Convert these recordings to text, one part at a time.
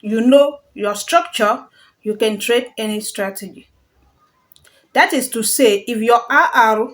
you know your structure, you can trade any strategy. That is to say, if your RR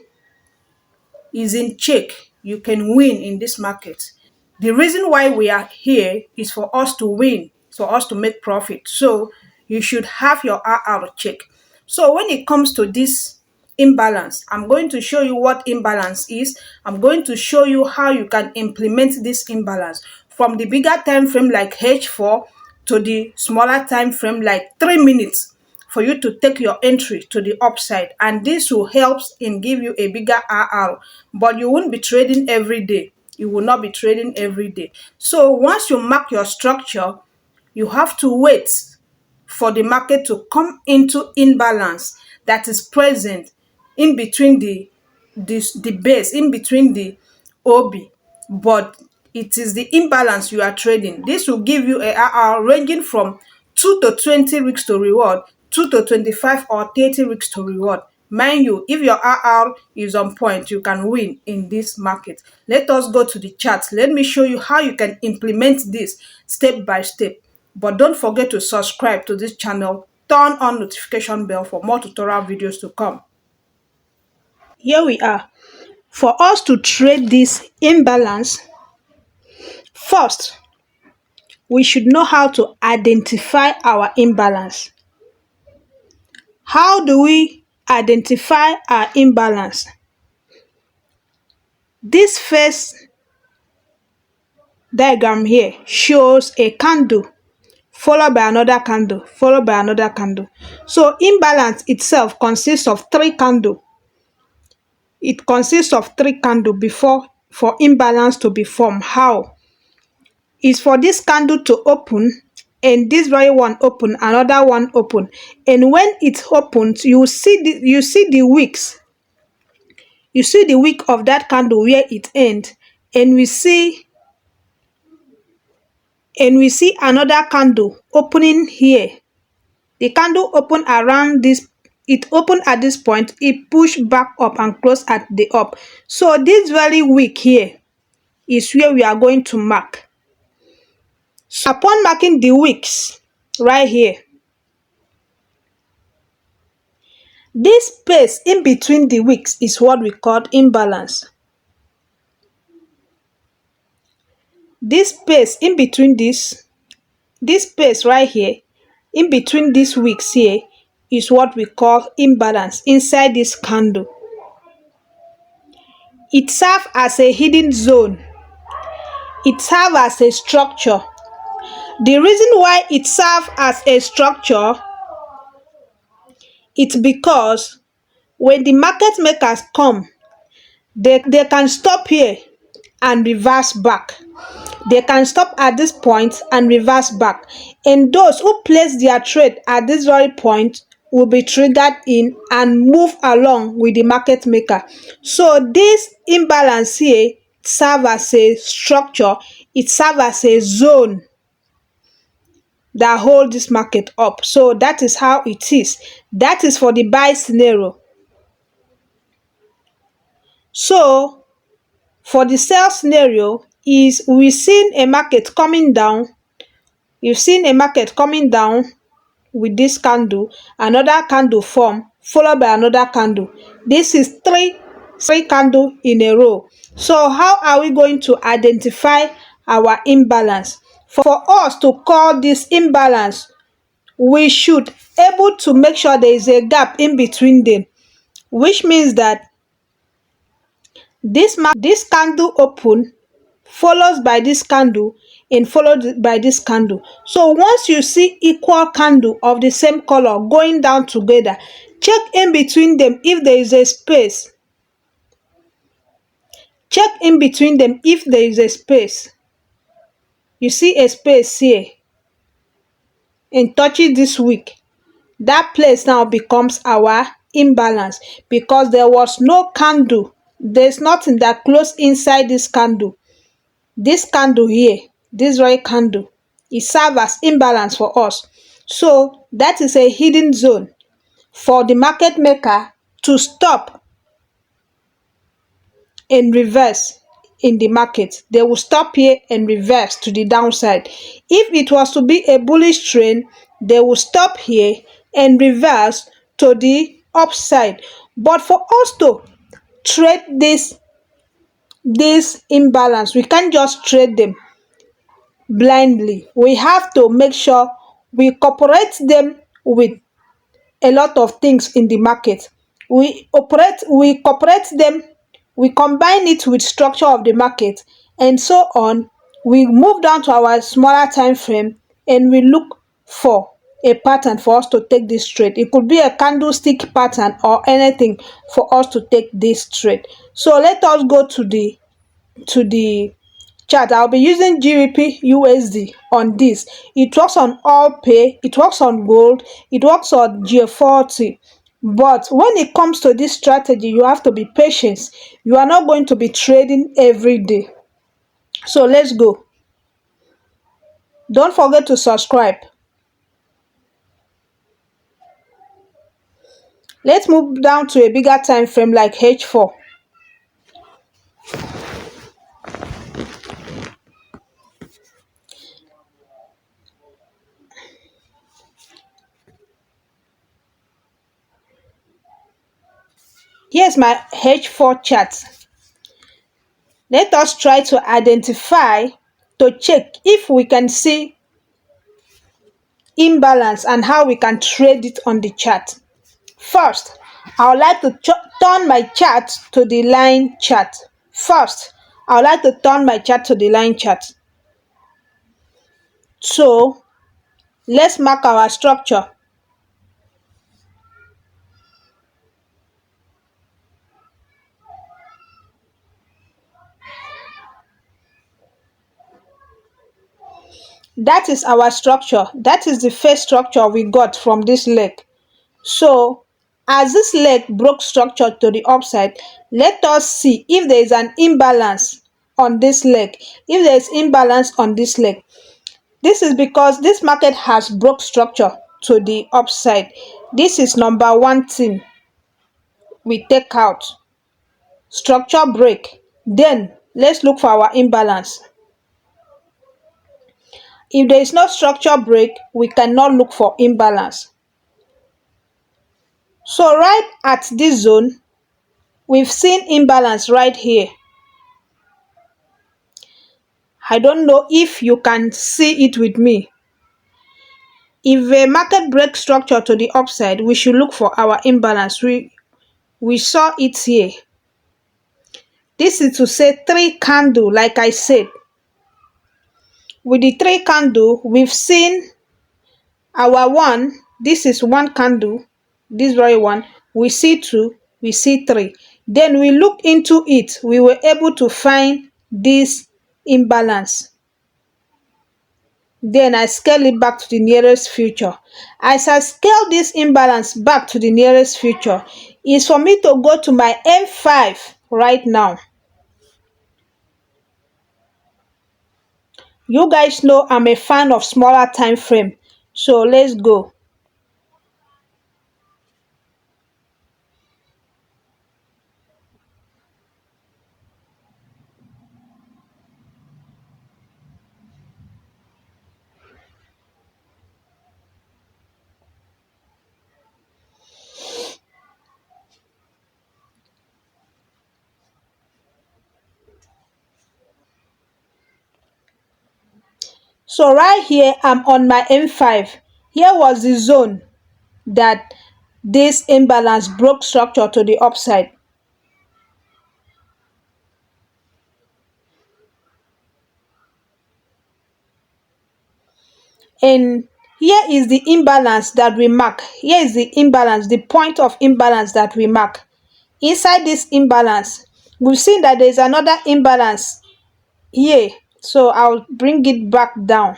is in check, you can win in this market. The reason why we are here is for us to win, for us to make profit. So you should have your RR check. So when it comes to this imbalance, I'm going to show you what imbalance is. I'm going to show you how you can implement this imbalance from the bigger time frame like H4 to the smaller time frame like 3 minutes for you to take your entry to the upside, and this will help in give you a bigger RR, but you won't be trading every day. You will not be trading every day. So once you mark your structure, you have to wait for the market to come into imbalance that is present in between the base, in between the OB, but it is the imbalance you are trading. This will give you a RR ranging from 2 to 20 weeks to reward, 2 to 25 or 30 weeks to reward. Mind you, if your RR is on point, you can win in this market. Let us go to the chart. Let me show you how you can implement this step by step. But don't forget to subscribe to this channel, turn on notification bell for more tutorial videos to come. Here we are. For us to trade this imbalance, first, we should know how to identify our imbalance. How do we identify our imbalance? This first diagram here shows a candle followed by another candle, followed by another candle. So imbalance itself consists of three candles. It consists of three candles before for imbalance to be formed. How? Is for this candle to open, and this very one open, another one open, and when it opens, you see the wicks. You see the wick of that candle where it ends, and we see another candle opening here. The candle open around this, it open at this point, it push back up and close at the up. So this very wick here is where we are going to mark. So upon marking the wicks right here, this space in between the wicks is what we call imbalance. This space in between this space right here, in between these wicks here, is what we call imbalance inside this candle. It serves as a hidden zone. It serves as a structure. The reason why it serves as a structure, it's because when the market makers come, they can stop here and reverse back. They can stop at this point and reverse back. And those who place their trade at this very point will be triggered in and move along with the market maker. So this imbalance here serves as a structure. It serves as a zone that hold this market up. So that is how it is. That is for the buy scenario. So for the sell scenario, is we've seen a market coming down. You've seen a market coming down with this candle, another candle form, followed by another candle. This is three candles in a row. So how are we going to identify our imbalance? For us to call this imbalance, we should able to make sure there is a gap in between them, which means that this candle open follows by this candle and followed by this candle. So once you see equal candle of the same color going down together, check in between them if there is a space. Check in between them if there is a space. You see a space here and touches this wick. That place now becomes our imbalance because there was no candle. There's nothing that close inside this candle. This candle here, this very candle, it serves as imbalance for us. So that is a hidden zone for the market maker to stop and reverse in the market. They will stop here and reverse to the downside. If it was to be a bullish trend, they will stop here and reverse to the upside. But for us to trade this imbalance, we can't just trade them blindly. We have to make sure we cooperate them with a lot of things in the market. We cooperate them, we combine it with structure of the market, and so on. We move down to our smaller time frame and we look for a pattern for us to take this trade. It could be a candlestick pattern or anything for us to take this trade. So let us go to the chart. I'll be using GBP USD on this. It works on all pay, it works on gold, it works on G40. But when it comes to this strategy, you have to be patient. You are not going to be trading every day. So let's go. Don't forget to subscribe. Let's move down to a bigger time frame like H4. Here's my H4 chart. Let us try to identify, to check if we can see imbalance and how we can trade it on the chart. First, I would like to turn my chart to the line chart. First, I would like to turn my chart to the line chart. So, let's mark our structure. That is our structure. That is the first structure we got from this leg. So, as this leg broke structure to the upside, let us see if there is an imbalance on this leg. If there is imbalance on this leg, this is because this market has broke structure to the upside. This is number one thing we take out. Structure break. Then let's look for our imbalance. If there is no structure break, we cannot look for imbalance. So right at this zone, we've seen imbalance right here. I don't know if you can see it with me. If a market breaks structure to the upside, we should look for our imbalance. We saw it here. This is to say three candle, like I said. With the three candle, we've seen our one. This is one candle, this very one. We see two, we see three. Then we look into it, we were able to find this imbalance. Then I scale it back to the nearest future. As I scale this imbalance back to the nearest future, is for me to go to my M5 right now. You guys know I'm a fan of smaller time frame. So let's go. So right here, I'm on my M5. Here was the zone that this imbalance broke structure to the upside. And here is the imbalance that we mark. Here is the imbalance, the point of imbalance that we mark. Inside this imbalance, we've seen that there is another imbalance here. So I'll bring it back down.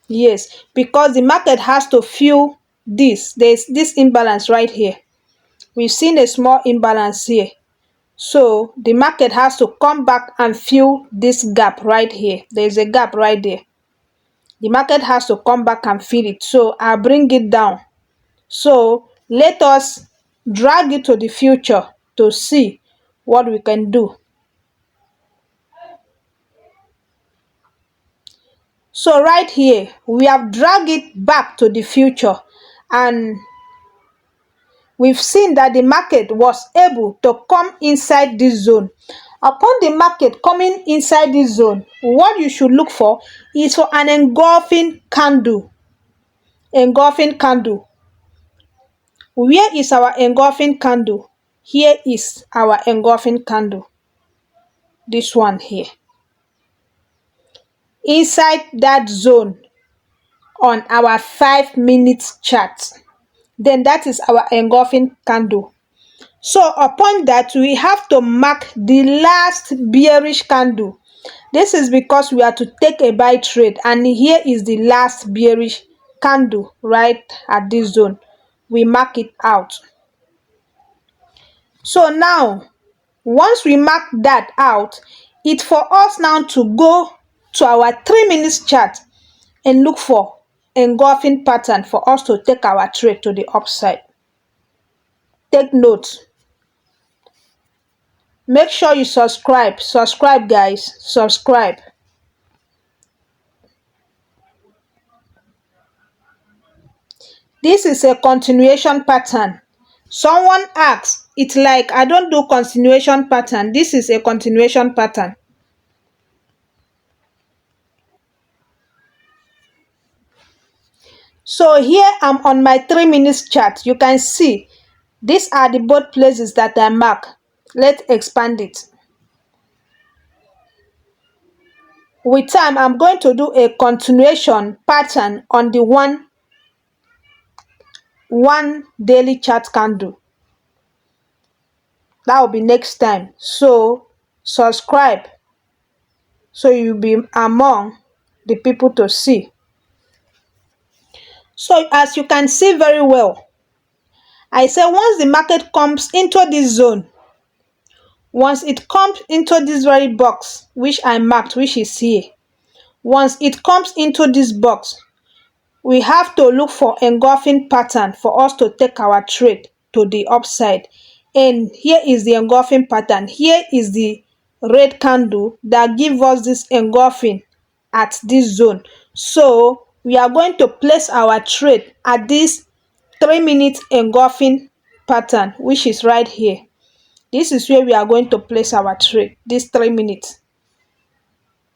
Yes, because the market has to fill this. There's this imbalance right here. We've seen a small imbalance here. So the market has to come back and fill this gap right here. There's a gap right there. The market has to come back and fill it. So I'll bring it down. So let us drag it to the future to see what we can do. So right here, we have dragged it back to the future, and we've seen that the market was able to come inside this zone. Upon the market coming inside this zone, what you should look for is for an engulfing candle. Engulfing candle. Where is our engulfing candle? Here is our engulfing candle. This one here. Inside that zone on our 5 minute chart. Then that is our engulfing candle. So upon that, we have to mark the last bearish candle. This is because we are to take a buy trade, and here is the last bearish candle right at this zone. We mark it out. So now, once we mark that out, it's for us now to go to our 3 minutes chart and look for engulfing pattern for us to take our trade to the upside. Take note. Make sure you subscribe. Subscribe, guys. Subscribe. This is a continuation pattern. Someone asks, it's like I don't do continuation pattern. This is a continuation pattern. So here I'm on my 3 minutes chart. You can see these are the both places that I mark. Let's expand it. With time, I'm going to do a continuation pattern on the one daily chart candle. That will be next time. So subscribe so you'll be among the people to see. So as you can see very well, I say once the market comes into this zone, once it comes into this very box which I marked, which is here, once it comes into this box, we have to look for engulfing pattern for us to take our trade to the upside. And here is the engulfing pattern. Here is the red candle that gives us this engulfing at this zone. So we are going to place our trade at this 3 minute engulfing pattern, which is right here. This is where we are going to place our trade, this 3 minutes.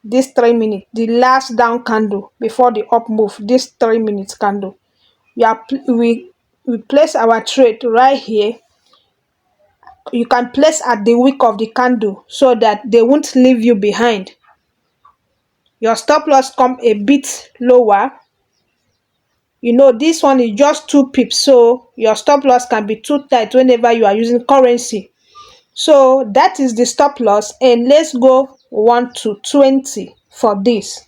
This 3 minutes, the last down candle before the up move, this 3 minutes candle. We place our trade right here. You can place at the wick of the candle so that they won't leave you behind. Your stop loss come a bit lower. You know, this one is just 2 pips, so your stop loss can be too tight whenever you are using currency. So that is the stop loss, and let's go 1 to 20 for this.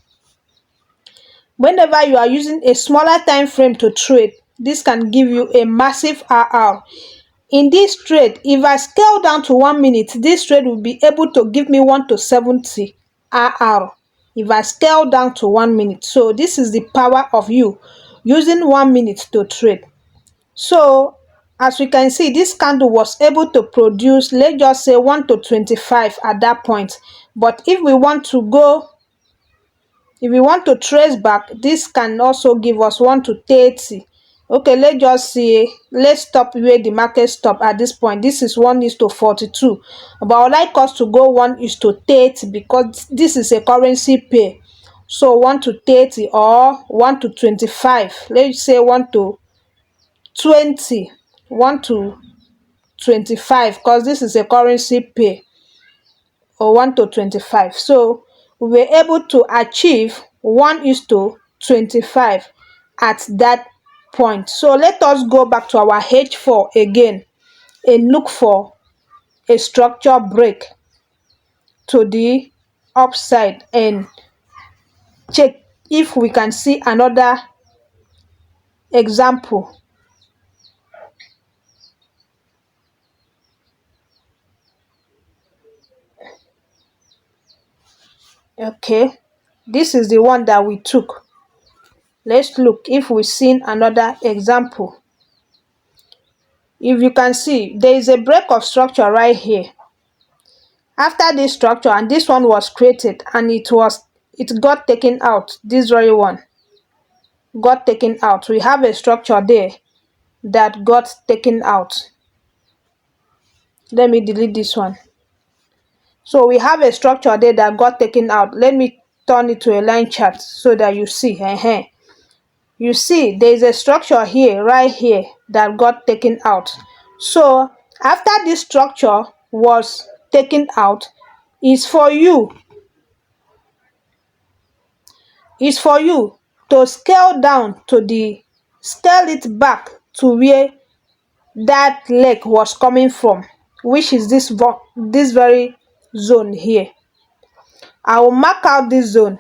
Whenever you are using a smaller time frame to trade, this can give you a massive RR. In this trade, if I scale down to 1 minute, this trade will be able to give me 1 to 70 RR if I scale down to 1 minute. So this is the power of you using 1 minute to trade. So as we can see, this candle was able to produce, let's just say 1 to 25 at that point. But if we want to trace back, this can also give us 1 to 30. Okay, let's just see. Let's stop where the market stop at this point. This is 1:42. But I would like us to go 1:30 because this is a currency pair. So 1 to 30 or 1 to 25. Let's say 1 to 20. 1 to 25 because this is a currency pair, or 1 to 25. So we were able to achieve 1:25 at that point. So let us go back to our H4 again and look for a structure break to the upside and check if we can see another example. Okay, this is the one that we took. Let's look if we've seen another example. If you can see, there is a break of structure right here. After this structure, and this one was created, and it was it got taken out. This very one got taken out. We have a structure there that got taken out. Let me delete this one. So we have a structure there that got taken out. Let me turn it to a line chart so that you see. You see there is a structure here, right here, that got taken out. So after this structure was taken out, is for you is for you to scale down to the scale it back to where that leg was coming from, which is this very zone here. I will mark out this zone.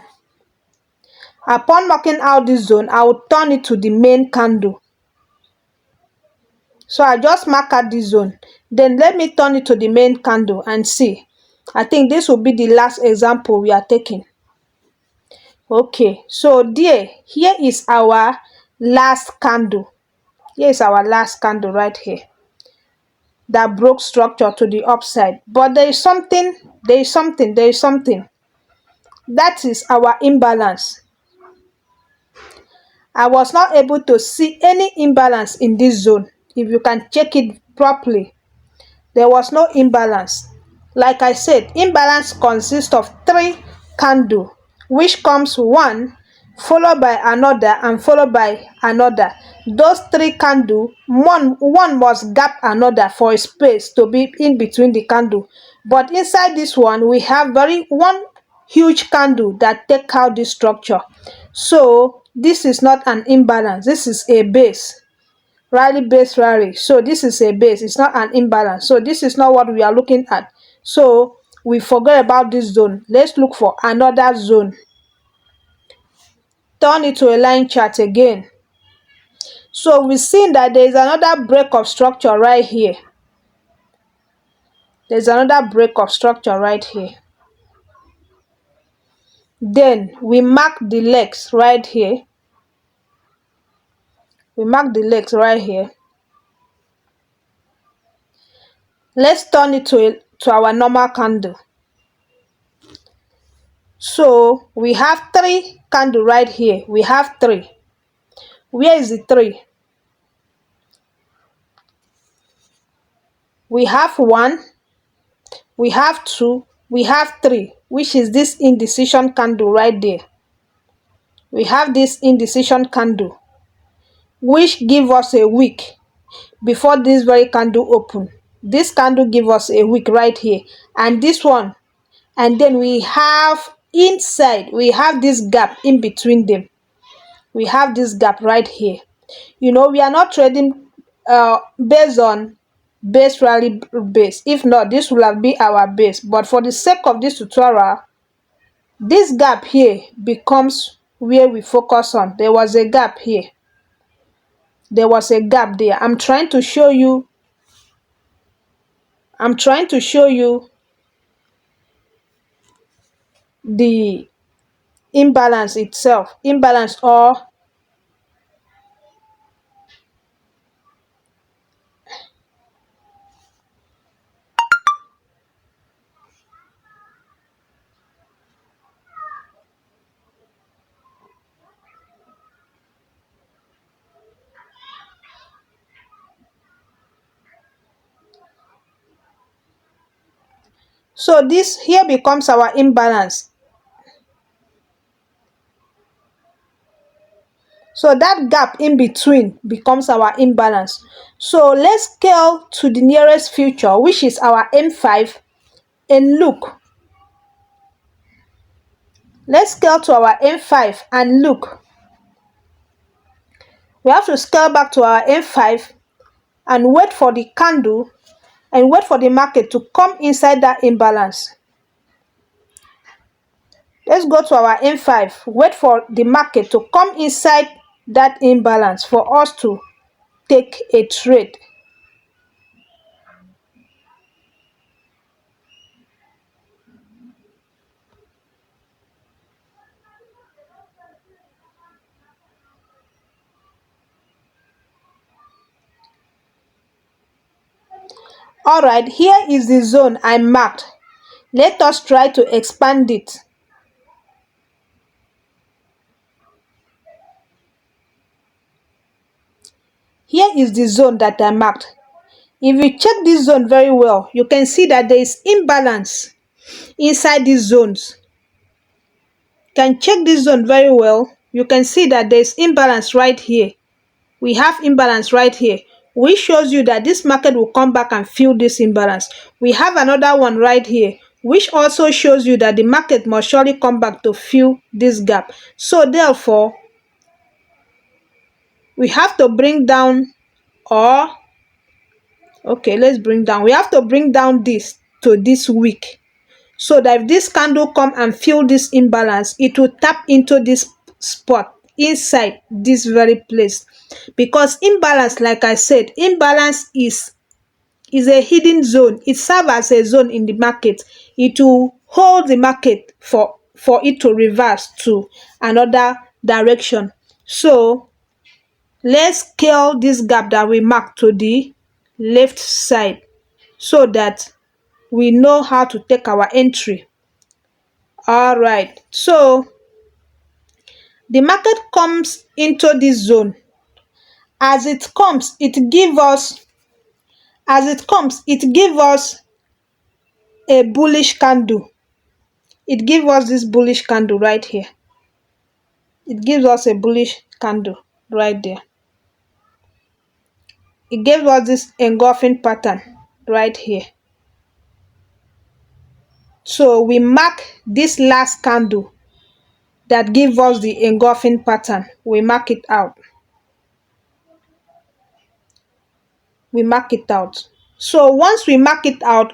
Upon marking out this zone, I will turn it to the main candle. So I just mark out this zone. Then let me turn it to the main candle and see. I think this will be the last example we are taking. Okay, so here is our last candle. Here is our last candle right here that broke structure to the upside. But there is something. That is our imbalance. I was not able to see any imbalance in this zone. If you can check it properly, there was no imbalance. Like I said, imbalance consists of three candles, which comes one followed by another and followed by another. Those three candles, one must gap another for a space to be in between the candle. But inside this one, we have one huge candle that take out this structure. So this is not an imbalance. This is a base. Rally base rally. So this is a base. It's not an imbalance. So this is not what we are looking at. So we forget about this zone. Let's look for another zone. Turn it to a line chart again. So we've seen that there is another break of structure right here. There's another break of structure right here. Then we mark the legs right here. We mark the legs right here. Let's turn it to our normal candle. So we have three candles right here. We have three. Where is the three? We have one, we have two, we have three, which is this indecision candle right there. We have this indecision candle, which give us a wick before this very candle open. This candle give us a wick right here, and this one, and then we have inside, we have this gap in between them. We have this gap right here. We are not trading based on base rally base. If not, this will have been our base. But for the sake of this tutorial, this gap here becomes where we focus on. There was a gap here. There was a gap there. I'm trying to show you the imbalance itself. Imbalance or so this here becomes our imbalance. So that gap in between becomes our imbalance. So let's scale to the nearest future, which is our M5, and look. Let's scale to our M5 and look. We have to scale back to our M5 and wait for the candle and wait for the market to come inside that imbalance. Let's go to our M5, wait for the market to come inside that imbalance for us to take a trade. Alright, here is the zone I marked. Let us try to expand it. Here is the zone that I marked. If you check this zone very well, you can see that there is imbalance inside these zones. You can check this zone very well. You can see that there is imbalance right here. We have imbalance right here, which shows you that this market will come back and fill this imbalance. We have another one right here, which also shows you that the market must surely come back to fill this gap. So therefore, we have to bring down, or okay, let's bring down. We have to bring down this to this wick, so that if this candle come and fill this imbalance, it will tap into this spot inside this very place. Because imbalance, like I said, imbalance is a hidden zone. It serves as a zone in the market. It will hold the market for it to reverse to another direction. So let's scale this gap that we mark to the left side, so that we know how to take our entry. All right, so the market comes into this zone. As it comes, it gives us a bullish candle. It gives us this bullish candle right here. It gives us a bullish candle right there. It gives us this engulfing pattern right here. So we mark this last candle that gives us the engulfing pattern. We mark it out. We mark it out. So once we mark it out,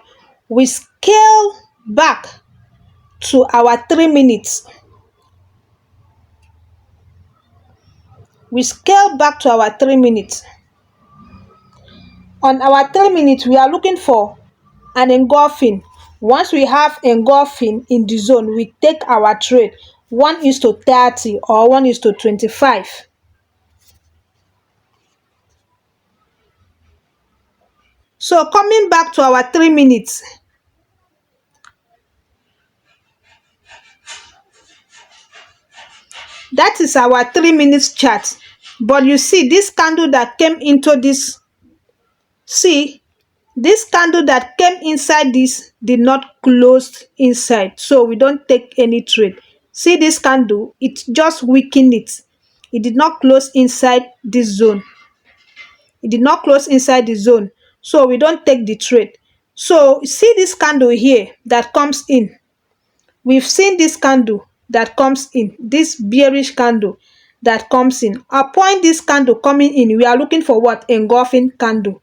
we scale back to our 3 minutes. We scale back to our 3 minutes. On our 3 minutes, we are looking for an engulfing. Once we have engulfing in the zone, we take our trade 1:30 or 1:25. So coming back to our 3 minutes, that is our 3 minutes chart. But you see this candle that came into this, see this candle that came inside this did not close inside, so we don't take any trade. See this candle, it just weakened it. It did not close inside this zone. It did not close inside the zone, so we don't take the trade. So see this candle here that comes in. We've seen this candle that comes in, this bearish candle that comes in. Upon this candle coming in, we are looking for what? Engulfing candle.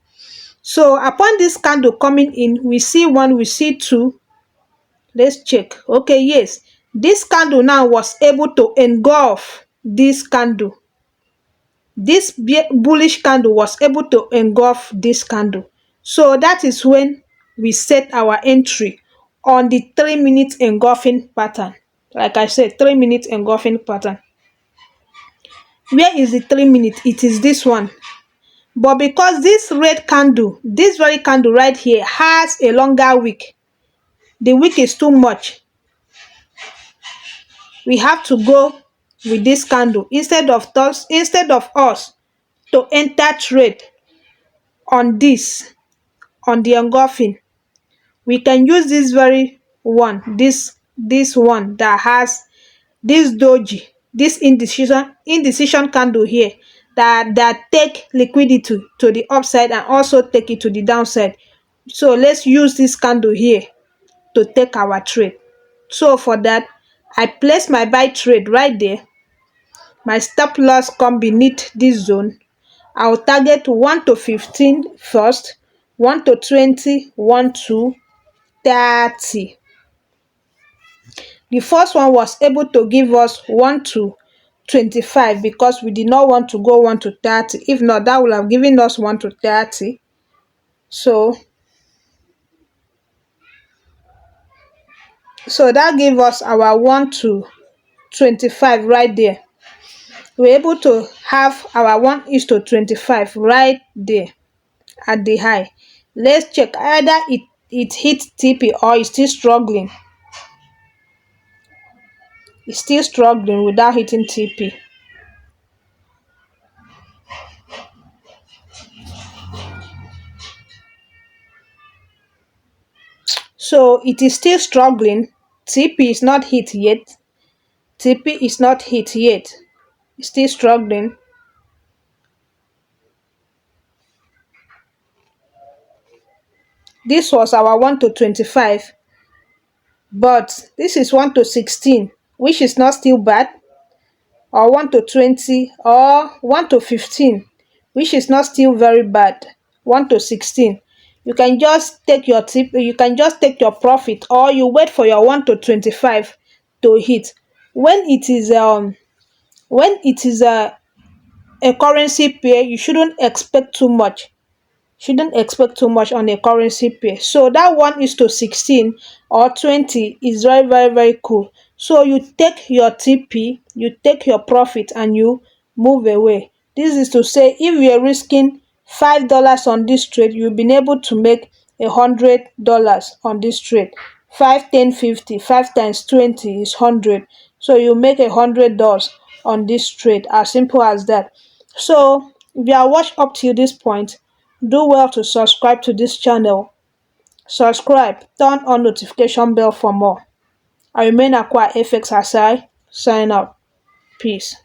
So upon this candle coming in, we see one, we see two. Let's check. Okay, yes, this candle now was able to engulf this candle. This bullish candle was able to engulf this candle. So that is when we set our entry on the 3 minute engulfing pattern. Like I said, 3 minute engulfing pattern. Where is the 3 minute? It is this one. But because this red candle, this very candle right here, has a longer wick, the wick is too much. We have to go with this candle instead of us to enter trade on this, on the engulfing. We can use this very one, this one that has this doji, this indecision candle here, that take liquidity to the upside and also take it to the downside. So let's use this candle here to take our trade. So for that, I place my buy trade right there. My stop loss come beneath this zone. I'll target 1 to 15 first, 1 to 20, 1 to 30. The first one was able to give us 1 to 25 because we did not want to go 1 to 30. If not, that would have given us 1 to 30. So that gave us our 1 to 25 right there. We're able to have our 1:25 right there at the high. Let's check either it hit TP or it's still struggling. It's still struggling without hitting TP. So it is still struggling. TP is not hit yet. TP is not hit yet. It's still struggling. This was our 1 to 25, but this is 1 to 16, which is not still bad, or 1 to 20, or 1 to 15, which is not still very bad. 1 to 16. You can just take your tip, you can just take your profit, or you wait for your 1 to 25 to hit. When it is a currency pair, you shouldn't expect too much on a currency pair. So that 1 is to 16 or 20 is very, very, very cool. So you take your TP, you take your profit, and you move away. This is to say, if you are risking $5 on this trade, you've been able to make $100 on this trade. 5, 10, 50, 5 times 20 is 100. So you make $100 on this trade. As simple as that. So if you are watched up till this point, do well to subscribe to this channel. Subscribe, turn on notification bell for more. I remain Aqua FX Asai. Sign out. Peace.